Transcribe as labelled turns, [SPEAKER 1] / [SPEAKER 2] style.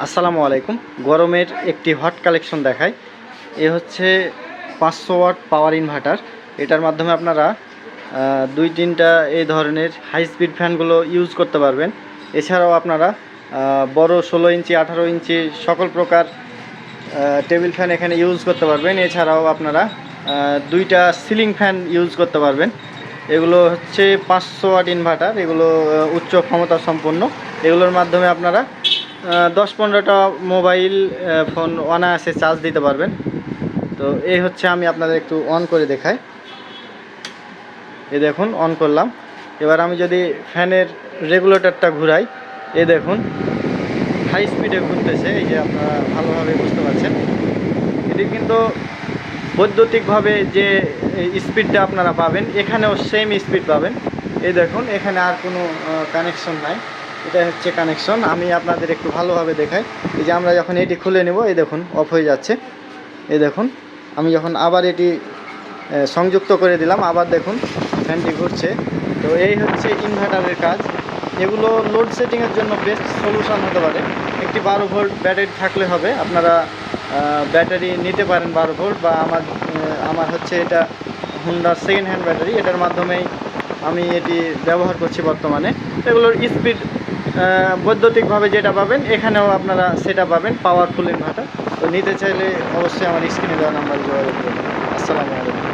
[SPEAKER 1] আসসালামু আলাইকুম। গরমের একটি হট কালেকশন দেখায়। এ হচ্ছে 500 ওয়াট পাওয়ার ইনভার্টার। এটার মাধ্যমে আপনারা 2-3টা এই ধরনের হাই স্পিড ফ্যানগুলো ইউজ করতে পারবেন। এছাড়াও আপনারা বড় 16 ইঞ্চি 18 ইঞ্চি সকল প্রকার টেবিল ফ্যান এখানে ইউজ করতে পারবেন। এছাড়াও আপনারা 2টা সিলিং ফ্যান ইউজ করতে পারবেন। এগুলো হচ্ছে 500 ওয়াট ইনভার্টার। এগুলো উচ্চ ক্ষমতা সম্পন্ন। এগুলোর মাধ্যমে আপনারা 10-15টা মোবাইল ফোন অনায়াসে চার্জ দিতে পারবেন। তো এই হচ্ছে, আমি আপনাদের একটু অন করে দেখাই। এই দেখুন, অন করলাম। এবার আমি যদি ফ্যানের রেগুলেটরটা ঘুরাই, এই দেখুন হাই স্পিডে ঘুরতেছে। এই যে আপনারা ভালোভাবে বুঝতে পারছেন। এটি কিন্তু বৈদ্যুতিকভাবে যে স্পিডটা আপনারা পাবেন, এখানেও সেম স্পিড পাবেন। এই দেখুন, এখানে আর কোনো কানেকশন নাই, এটা হচ্ছে কানেকশন। আমি আপনাদের একটু ভালোভাবে দেখাই। এই যে আমরা যখন এটি খুলে নেব, এই দেখুন অফ হয়ে যাচ্ছে। এই দেখুন, আমি যখন আবার এটি সংযুক্ত করে দিলাম, আবার দেখুন ফ্যানটি ঘুরছে। তো এই হচ্ছে ইনভার্টারের কাজ। এগুলো লোডশেডিংয়ের জন্য বেস্ট সলিউশন হতে পারে। একটি 12 ভোল্ট ব্যাটারি থাকলে হবে। আপনারা ব্যাটারি নিতে পারেন 12 ভোল্ট, বা আমার হচ্ছে এটা হুন্ডার সেকেন্ড হ্যান্ড ব্যাটারি। এটার মাধ্যমেই আমি এটি ব্যবহার করছি বর্তমানে। এগুলোর স্পিড বৈদ্যুতিকভাবে যেটা পাবেন, এখানেও আপনারা সেটা পাবেন, পাওয়ারফুল ইনভার্টার। তো নিতে চাইলে অবশ্যই আমার স্ক্রিনে দেওয়া নাম্বারে যোগাযোগ করবেন। আসসালামু আলাইকুম।